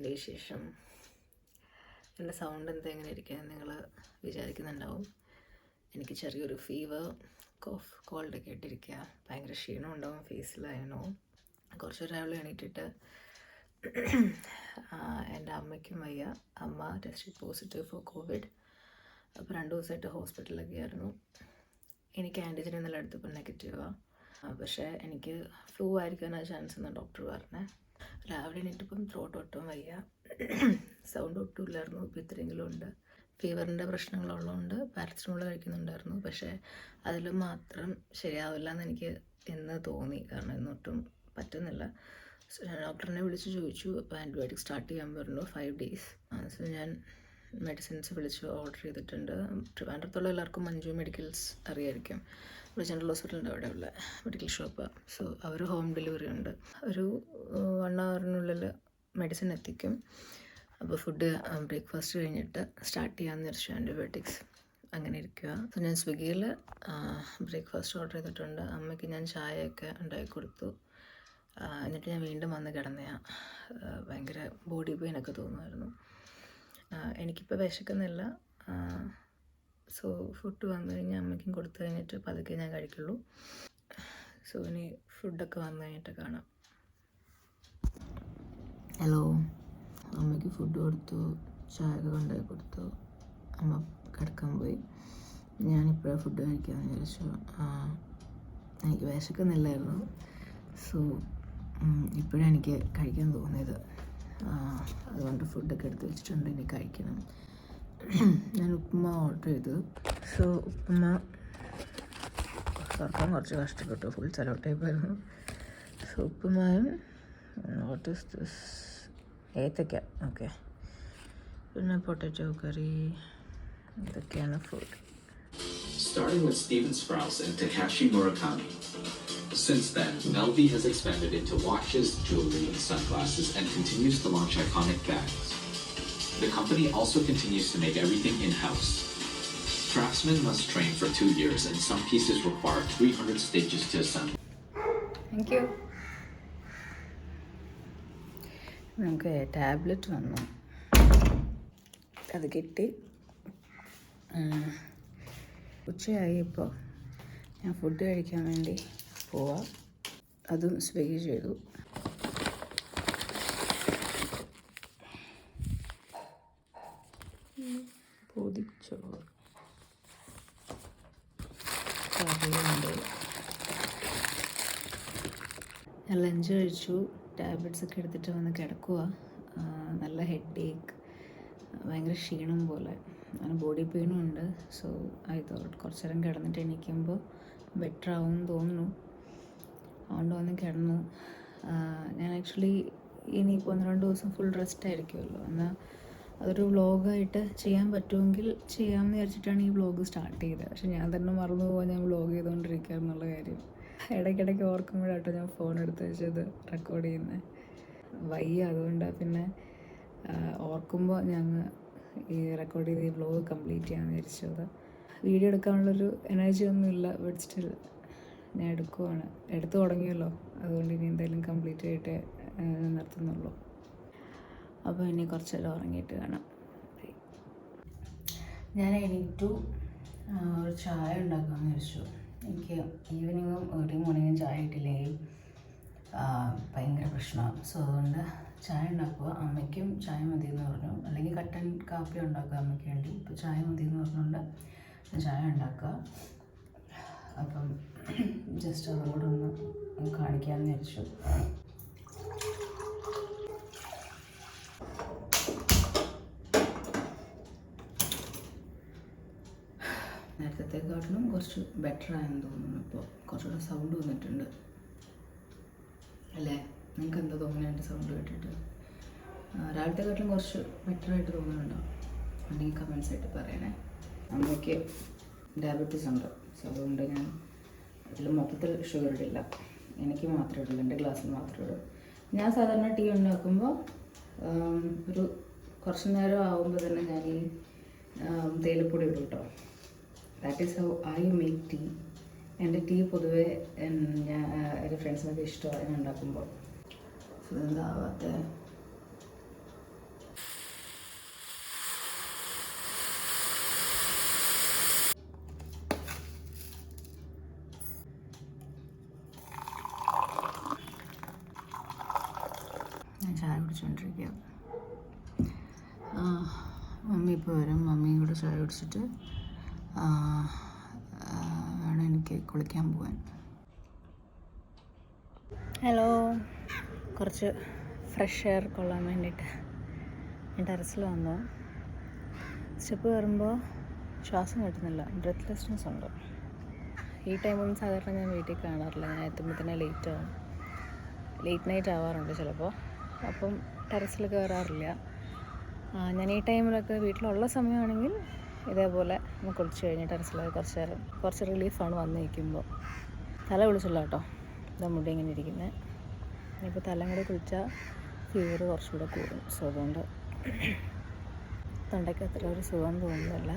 എന്തൊക്കെയുണ്ട് വിശേഷം? എൻ്റെ സൗണ്ട് എന്താ എങ്ങനെ ഇരിക്കുകയെന്ന് നിങ്ങൾ വിചാരിക്കുന്നുണ്ടാവും. എനിക്ക് ചെറിയൊരു ഫീവർ, കോഫ്, കോൾഡൊക്കെ ഇട്ടിരിക്കുക. ഭയങ്കര ക്ഷീണം ഉണ്ടാവും ഫേസിലായനോ. കുറച്ച് രാവിലെ എണീറ്റിട്ട് എൻ്റെ അമ്മയ്ക്കും വയ്യ. അമ്മ ടെസ്റ്റ് പോസിറ്റീവ് ഫോർ കോവിഡ്. അപ്പോൾ 2 ദിവസമായിട്ട് ഹോസ്പിറ്റലിലൊക്കെ ആയിരുന്നു. എനിക്ക് ആൻറ്റിജൻ ഇന്നലെ എടുത്തപ്പോൾ നെഗറ്റീവാണ്. പക്ഷേ എനിക്ക് ഫ്ലൂ ആയിരിക്കാനാണ് ചാൻസ് എന്നാണ് ഡോക്ടർ പറഞ്ഞത്. രാവിലെ എണീറ്റിപ്പം ത്രോട്ട് ഒട്ടും വയ്യ, സൗണ്ട് ഒട്ടും ഇല്ലായിരുന്നു. ഇപ്പം ഇത്രയെങ്കിലും ഉണ്ട്. ഫീവറിൻ്റെ പ്രശ്നങ്ങളുള്ളതുകൊണ്ട് പാരസിറ്റമോൾ കഴിക്കുന്നുണ്ടായിരുന്നു. പക്ഷേ അതിൽ മാത്രം ശരിയാവില്ല എന്ന് എനിക്ക് ഇന്ന് തോന്നി. കാരണം ഇന്നൊട്ടും പറ്റുന്നില്ല. ഡോക്ടറിനെ വിളിച്ച് ചോദിച്ചു. അപ്പോൾ ആൻറ്റിബയോട്ടിക് സ്റ്റാർട്ട് ചെയ്യാൻ പറഞ്ഞു 5 days. സോ ഞാൻ മെഡിസിൻസ് വിളിച്ച് ഓർഡർ ചെയ്തിട്ടുണ്ട്. ട്രിവാൻഡ്രത്തുള്ള എല്ലാവർക്കും മഞ്ജു മെഡിക്കൽസ് അറിയായിരിക്കും. ഒരു ജനറൽ ഹോസ്പിറ്റലിൻ്റെ അവിടെ ഉള്ള medical shop. So our home delivery ഉണ്ട്. ഒരു 1 hourനുള്ളിൽ മെഡിസിൻ എത്തിക്കും. അപ്പോൾ ഫുഡ് ബ്രേക്ക്ഫാസ്റ്റ് കഴിഞ്ഞിട്ട് സ്റ്റാർട്ട് ചെയ്യാമെന്ന് വിചാരിച്ചു ആൻറ്റിബയോട്ടിക്സ്. അങ്ങനെ ഇരിക്കുക. സോ ഞാൻ സ്വിഗ്ഗിയിൽ ബ്രേക്ക്ഫാസ്റ്റ് ഓർഡർ ചെയ്തിട്ടുണ്ട്. അമ്മയ്ക്ക് ഞാൻ ചായയൊക്കെ ഉണ്ടാക്കി കൊടുത്തു. എന്നിട്ട് ഞാൻ വീണ്ടും വന്ന് കിടന്നതാണ്. ഭയങ്കര ബോഡി പെയിനൊക്കെ തോന്നുമായിരുന്നു. എനിക്കിപ്പോൾ വിശക്കുന്നില്ല. സോ ഫുഡ് വന്നു കഴിഞ്ഞാൽ അമ്മയ്ക്കും കൊടുത്തു കഴിഞ്ഞിട്ട് പതുക്കെ ഞാൻ കഴിക്കുള്ളൂ. സോ ഇനി ഫുഡൊക്കെ വന്നു കഴിഞ്ഞിട്ട് കാണാം. ഹലോ, അമ്മയ്ക്ക് ഫുഡ് കൊടുത്തു, ചായയൊക്കെ കൊണ്ടുപോയി കൊടുത്തു. അമ്മ കിടക്കാൻ പോയി. ഞാനിപ്പോഴാണ് ഫുഡ് കഴിക്കാമെന്ന് വിചാരിച്ചു. എനിക്ക് വിശക്കുന്നില്ലായിരുന്നു. സോ ഇപ്പോഴാണ് എനിക്ക് കഴിക്കാൻ തോന്നിയത്. അതുകൊണ്ട് ഫുഡൊക്കെ എടുത്ത് വെച്ചിട്ടുണ്ട്, ഇനി കഴിക്കണം. ഞാൻ ഉപ്പുമ ഓർഡർ ചെയ്തു. സോ ഉപ്പുമ തുറക്കാൻ കുറച്ച് കഷ്ടപ്പെട്ടു, ഫുൾ ചലോട്ടേപ്പായിരുന്നു. സോ ഉപ്പുമായും വാട്ട് ഈസ് ദിസ്, ഏത്തക്ക, ഓക്കെ, പിന്നെ പൊട്ടറ്റോ കറി, ഇതൊക്കെയാണ് food. Starting with Steven Sprouse and Takashi Murakami. Since then, LV has expanded into watches, jewelry, and sunglasses and continues to launch iconic bags. The company also continues to make everything in-house. Craftsmen must train for 2 years and some pieces require 300 stitches to assemble. Thank you. നമുക്ക് tablet വന്നു, അത് കിട്ടി. ഉച്ചയായി. ഇപ്പോൾ ഞാൻ food കഴിക്കാൻ വേണ്ടി പോവാം. അതും സ്വിഗ്ഗി ചെയ്തു. പൊതിച്ചോറ്, കറിയുണ്ട്. ഞാൻ ലഞ്ച് കഴിച്ചു. ടാബ്ലറ്റ്സ് ഒക്കെ എടുത്തിട്ട് വന്ന് കിടക്കുക. നല്ല ഹെഡ് ഏക്ക്, ഭയങ്കര ക്ഷീണം പോലെ, അങ്ങനെ ബോഡി പെയിനും ഉണ്ട്. സോ ഐ തോട്ട് കുറച്ച് നേരം കിടന്നിട്ട് എണീക്കുമ്പോൾ ബെറ്റർ ആവുമെന്ന് തോന്നുന്നു. അതുകൊണ്ട് വന്ന് കിടന്നു. ഞാൻ ആക്ച്വലി ഇനിയിപ്പോൾ 1-2 ദിവസം ഫുൾ റെസ്റ്റ് ആയിരിക്കുമല്ലോ, എന്നാൽ അതൊരു വ്ളോഗായിട്ട് ചെയ്യാൻ പറ്റുമെങ്കിൽ ചെയ്യാമെന്ന് വിചാരിച്ചിട്ടാണ് ഈ വ്ളോഗ് സ്റ്റാർട്ട് ചെയ്തത്. പക്ഷെ ഞാൻ തന്നെ മറന്നു പോകാൻ ഞാൻ വ്ളോഗ് ചെയ്തുകൊണ്ടിരിക്കുക എന്നുള്ള കാര്യം. ഇടയ്ക്കിടയ്ക്ക് ഓർക്കുമ്പോഴാട്ടോ ഞാൻ ഫോൺ എടുത്ത് വെച്ചത് റെക്കോർഡ് ചെയ്യുന്നത്. വയ്യ, അതുകൊണ്ടാണ് പിന്നെ ഓർക്കുമ്പോൾ ഞങ്ങൾ ഈ റെക്കോർഡ് ചെയ്ത് ഈ വ്ളോഗ് കംപ്ലീറ്റ് ചെയ്യാമെന്ന് വിചാരിച്ചത്. വീഡിയോ എടുക്കാനുള്ളൊരു എനർജി ഒന്നുമില്ല, ബട്ട് സ്റ്റിൽ ഞാൻ എടുത്തു തുടങ്ങിയല്ലോ. അതുകൊണ്ട് ഇനി എന്തായാലും കംപ്ലീറ്റ് ആയിട്ട് നിർത്തുന്നുള്ളൂ. അപ്പോൾ ഇനി കുറച്ച് നേരം ഉറങ്ങിയിട്ട് കാണാം. ഞാൻ എണീറ്റു, ഒരു ചായ ഉണ്ടാക്കാമെന്ന് വിചാരിച്ചു. എനിക്ക് ഈവനിങ്ങും ഏർലി മോർണിംഗും ചായ ഇട്ടില്ലെങ്കിൽ ഭയങ്കര പ്രശ്നമാണ്. സോ അതുകൊണ്ട് ചായ ഉണ്ടാക്കുക. അമ്മയ്ക്കും ചായ മതിയെന്ന് പറഞ്ഞു, അല്ലെങ്കിൽ കട്ടൻ കാപ്പി ഉണ്ടാക്കുക അമ്മയ്ക്ക് വേണ്ടി. ഇപ്പോൾ ചായ മതിയെന്ന് പറഞ്ഞുകൊണ്ട് ചായ ഉണ്ടാക്കുക. അപ്പം ജസ്റ്റ് അതുകൂടെ ഒന്ന് കാണിക്കാമെന്ന് വിചാരിച്ചു. നേരത്തെക്കാട്ടിലും കുറച്ച് ബെറ്റർ ആയെന്ന് തോന്നുന്നു. ഇപ്പോൾ കുറച്ചുകൂടെ സൗണ്ട് വന്നിട്ടുണ്ട് അല്ലേ? നിങ്ങൾക്ക് എന്താ തോന്നുന്നത് എൻ്റെ സൗണ്ട് കേട്ടിട്ട്? രാവിലത്തെക്കാട്ടിലും കുറച്ച് ബെറ്ററായിട്ട് തോന്നുന്നുണ്ടോ? അല്ലെങ്കിൽ കമൻസ് ആയിട്ട് പറയണേ. അമ്മയ്ക്ക് ഡയബറ്റീസ് ഉണ്ട്. സോ അതുകൊണ്ട് ഞാൻ അതിൽ മൊത്തത്തിൽ ഷുഗർ ഇടില്ല. എനിക്ക് മാത്രമേ ഇടുള്ളൂ, എൻ്റെ ഗ്ലാസ്സിൽ മാത്രമേ ഇടൂ. ഞാൻ സാധാരണ ടീ ഉണ്ടാക്കുമ്പോൾ ഒരു കുറച്ച് നേരം ആകുമ്പോൾ തന്നെ ഞാൻ ഈ തേയിലപ്പൊടി ഇടും കേട്ടോ. That is how I make tea. എൻ്റെ ടീ പൊതുവേ ഞാൻ എൻ്റെ ഫ്രണ്ട്സിനൊക്കെ ഇഷ്ടമാണ് ഞാൻ ഉണ്ടാക്കുമ്പോൾ. സോ എന്താവാത്ത ഇപ്പോൾ വരും. മമ്മിയും കൂടെ ചായ കുടിച്ചിട്ട് വേണം എനിക്ക് കുളിക്കാൻ പോകാൻ. ഹലോ, കുറച്ച് ഫ്രഷ് എയർ കൊള്ളാൻ വേണ്ടിയിട്ട് ഞാൻ ടെറസിൽ വന്നു. സ്റ്റെപ്പ് കയറുമ്പോൾ ശ്വാസം കിട്ടുന്നില്ല, ബ്രെത്ത്ലെസ്നെസ് ഉണ്ട്. ഈ ടൈമൊന്നും സാധാരണ ഞാൻ വീട്ടിൽ കാണാറില്ല. ഞാൻ എത്തുമ്പോൾ തന്നെ ലേറ്റ് നൈറ്റ് ആവാറുണ്ട് ചിലപ്പോൾ. അപ്പം ടെറസിൽ കയറാറില്ല. ഞാൻ ഈ ടൈമിലൊക്കെ വീട്ടിലുള്ള സമയമാണെങ്കിൽ ഇതേപോലെ ഒന്ന് കുളിച്ച് കഴിഞ്ഞ് ടെറസിലൊക്കെ കുറച്ച് റിലീഫാണ് വന്ന് നിൽക്കുമ്പോൾ. തല കുളിച്ചില്ല കേട്ടോ, ഇതാ മുടി ഇങ്ങനെ ഇരിക്കുന്നത്. ഇനിയിപ്പോൾ തലയും കൂടെ കുളിച്ചാൽ ഫീവർ കുറച്ചുകൂടെ കൂടും. സോ അതുകൊണ്ട് തൊണ്ടയ്ക്ക് അത്ര ഒരു സുഖം തോന്നുന്നില്ല.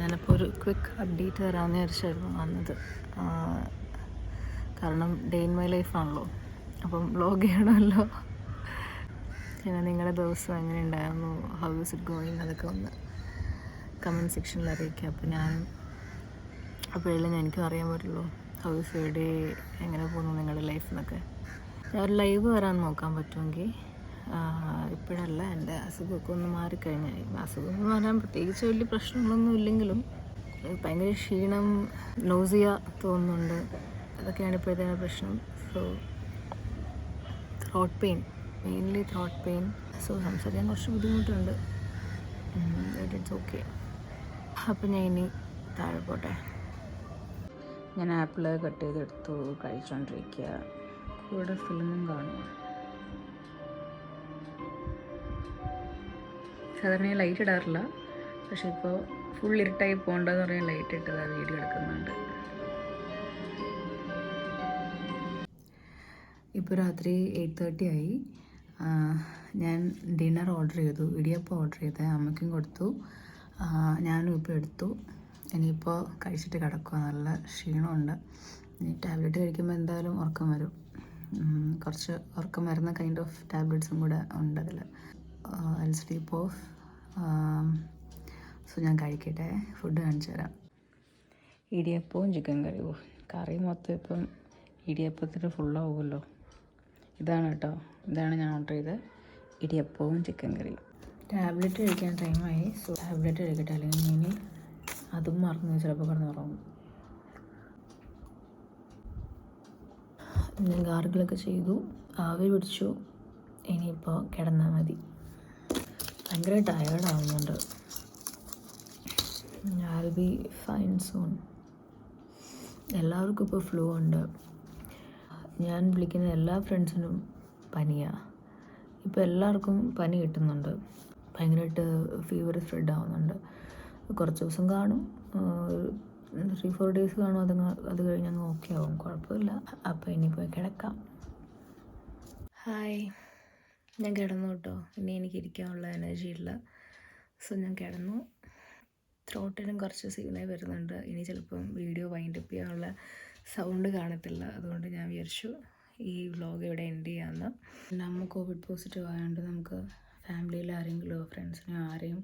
ഞാനിപ്പോൾ ഒരു ക്വിക്ക് അപ്ഡേറ്റ് തരാമെന്ന് വിചാരിച്ചായിരുന്നു വന്നത്. കാരണം ഡേ ഇൻ മൈ ലൈഫാണല്ലോ, അപ്പം വ്ളോഗ് ചെയ്യണമല്ലോ. പിന്നെ നിങ്ങളുടെ ദിവസം എങ്ങനെ ഉണ്ടായിരുന്നു, ഹൗ ഇസ് ഇറ്റ് ഗോയിങ്, അതൊക്കെ ഒന്ന് കമൻറ്റ് സെക്ഷനിൽ അറിയിക്കുക. അപ്പോഴല്ലേ എനിക്കും അറിയാൻ പറ്റുള്ളൂ ഹൗ ഇസ് യുവർ ഡേ, എങ്ങനെ പോകുന്നു നിങ്ങളുടെ ലൈഫിനൊക്കെ. ഞാൻ ഒരു ലൈവ് വരാൻ നോക്കാൻ പറ്റുമെങ്കിൽ. ഇപ്പോഴല്ല, എൻ്റെ അസുഖമൊക്കെ ഒന്ന് മാറിക്കഴിഞ്ഞാൽ. അസുഖം എന്ന് പറയാൻ പ്രത്യേകിച്ച് വലിയ പ്രശ്നങ്ങളൊന്നും ഇല്ലെങ്കിലും ഭയങ്കര ക്ഷീണം, നോസിയ തോന്നുന്നുണ്ട്. അതൊക്കെയാണ് ഇപ്പോഴത്തെ പ്രശ്നം. So throat pain, mainly throat pain. So സംസാരിക്കാൻ കുറച്ച് ബുദ്ധിമുട്ടുണ്ട്. It's okay. അപ്പം ഞാൻ ഇനി താഴെ പോട്ടെ. ഞാൻ ആപ്പിൾ കട്ട് ചെയ്തെടുത്തു, കഴിച്ചുകൊണ്ടിരിക്കുക. കൂടെ ഫിലിമും കാണുക. സാധാരണ ഞാൻ ലൈറ്റ് ഇടാറില്ല, പക്ഷെ ഇപ്പോൾ ഫുൾ ഇരുട്ടായി പോകണ്ടെന്ന് പറഞ്ഞാൽ ലൈറ്റ് ഇട്ടത് വീഡിയോ എടുക്കുന്നുണ്ട്. ഇപ്പോൾ രാത്രി 8:30 ആയി. ഞാൻ ഡിന്നർ ഓർഡർ ചെയ്തു, ഇടിയപ്പം ഓർഡർ ചെയ്ത് അമ്മയ്ക്കും കൊടുത്തു. ഞാനും ഇപ്പോൾ എടുത്തു. ഇനിയിപ്പോൾ കഴിച്ചിട്ട് കിടക്കുക. നല്ല ക്ഷീണമുണ്ട്. ഇനി ടാബ്ലറ്റ് കഴിക്കുമ്പോൾ എന്തായാലും ഉറക്കം വരും. കുറച്ച് ഉറക്കം വരുന്ന കൈൻഡ് ഓഫ് ടാബ്ലറ്റ്സും കൂടെ ഉണ്ട് അതിൽ. I will sleep of. So ഞാൻ കഴിക്കട്ടെ, ഫുഡ് കാണിച്ചു തരാം. ഇടിയപ്പവും ചിക്കൻ കറിയും. കറി മൊത്തം ഇപ്പം ഇടിയപ്പത്തിന് ഫുള്ളാവുമല്ലോ. ഇതാണ് കേട്ടോ, ഇതാണ് ഞാൻ ഓർഡർ ചെയ്തത്, ഇടിയപ്പവും ചിക്കൻ കറിയും. ടാബ്ലറ്റ് കഴിക്കാൻ ടൈമായി. സോ ടാബ്ലറ്റ് കഴിക്കട്ടെ, അല്ലെങ്കിൽ ഇനി അതും മറന്നു ചിലപ്പോൾ കിടന്ന് ഉറങ്ങും. ഞാൻ ഗാർഗിളൊക്കെ ചെയ്തു, ആവി പിടിച്ചു. ഇനിയിപ്പോൾ കിടന്നാൽ മതി. ഭയങ്കര ടയേർഡാവുന്നുണ്ട്. I will be fine soon. എല്ലാവർക്കും ഇപ്പോൾ ഫ്ലൂ ഉണ്ട്. ഞാൻ വിളിക്കുന്ന എല്ലാ ഫ്രണ്ട്സിനും പനിയാണ്. ഇപ്പോൾ എല്ലാവർക്കും പനി കിട്ടുന്നുണ്ട്. ഭയങ്കരമായിട്ട് ഫീവർ സ്പ്രെഡ് ആവുന്നുണ്ട്. കുറച്ച് ദിവസം കാണും, 3-4 ഡേയ്സ് കാണും. അത് കഴിഞ്ഞ് അങ്ങ് ഓക്കെ ആവും, കുഴപ്പമില്ല. അപ്പോൾ ഇനിയിപ്പോൾ കിടക്കാം. ഹായ്, ഞാൻ കിടന്നു കേട്ടോ. ഇനി എനിക്ക് ഇരിക്കാനുള്ള എനർജി ഇല്ല. സോ ഞാൻ കിടന്നു. ത്രോട്ടിനും കുറച്ച് സീനായി വരുന്നുണ്ട്. ഇനി ചിലപ്പം വീഡിയോ വൈൻഡപ്പ് ചെയ്യാനുള്ള സൗണ്ട് കാണത്തില്ല. അതുകൊണ്ട് ഞാൻ വിചാരിച്ചു ഈ വ്ളോഗ് ഇവിടെ എൻഡ് ചെയ്യാമെന്ന്. അമ്മ കോവിഡ് പോസിറ്റീവ് ആയതുകൊണ്ട് നമുക്ക് ഫാമിലിയിൽ ആരെങ്കിലും ഫ്രണ്ട്സിനോ ആരെയും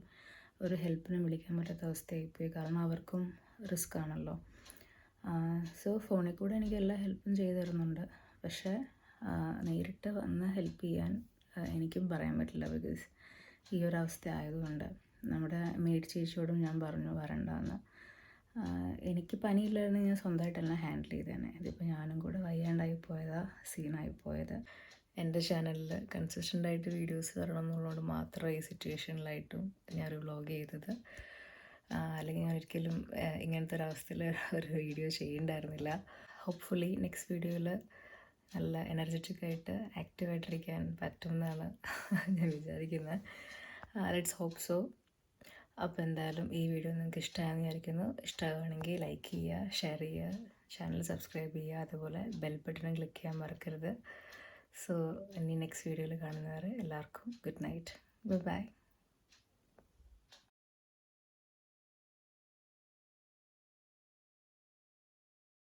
ഒരു ഹെൽപ്പിന് വിളിക്കാൻ പറ്റാത്ത അവസ്ഥയായിപ്പോയി. കാരണം അവർക്കും റിസ്ക് ആണല്ലോ. സോ ഫോണിൽ കൂടെ എനിക്ക് എല്ലാ ഹെൽപ്പും ചെയ്തു തരുന്നുണ്ട്. പക്ഷേ നേരിട്ട് വന്ന് ഹെൽപ്പ് ചെയ്യാൻ എനിക്കും പറയാൻ പറ്റില്ല. ബിക്കോസ് ഈ ഒരു അവസ്ഥ ആയതുകൊണ്ട് നമ്മുടെ മെയ്ഡ് ചേച്ചിയോടും ഞാൻ പറഞ്ഞു വരണ്ടെന്ന്. എനിക്ക് പനിയില്ലായിരുന്നു, ഞാൻ സ്വന്തമായിട്ടെല്ലാം ഹാൻഡിൽ ചെയ്തേനെ. ഇതിപ്പോൾ ഞാനും കൂടെ വയ്യാണ്ടായി പോയതാ സീനായി പോയത്. എൻ്റെ ചാനലിൽ കൺസിസ്റ്റൻ്റായിട്ട് വീഡിയോസ് തരണം എന്നുള്ളതുകൊണ്ട് മാത്രം ഈ സിറ്റുവേഷനിലായിട്ടും ഞാനൊരു വ്ളോഗ് ചെയ്തത്. അല്ലെങ്കിൽ ഞാൻ ഒരിക്കലും ഇങ്ങനത്തെ ഒരവസ്ഥയിൽ ഒരു വീഡിയോ ചെയ്യണ്ടായിരുന്നില്ല. ഹോപ്പ്ഫുള്ളി നെക്സ്റ്റ് വീഡിയോയിൽ നല്ല എനർജറ്റിക്കായിട്ട് ആക്റ്റീവായിട്ടിരിക്കാൻ പറ്റും എന്നാണ് ഞാൻ വിചാരിക്കുന്നത്. Let's hope so. അപ്പോൾ എന്തായാലും ഈ വീഡിയോ നിങ്ങൾക്ക് ഇഷ്ടമായെന്ന് വിചാരിക്കുന്നു. ഇഷ്ടമാവുകയാണെങ്കിൽ ലൈക്ക് ചെയ്യുക, ഷെയർ ചെയ്യുക, ചാനൽ സബ്സ്ക്രൈബ് ചെയ്യുക, അതുപോലെ ബെൽ ബട്ടൺ ക്ലിക്ക് ചെയ്യാൻ മറക്കരുത്. സോ ഇനി നെക്സ്റ്റ് വീഡിയോയിൽ കാണുന്നവരെ എല്ലാവർക്കും ഗുഡ് നൈറ്റ്, ബൈ.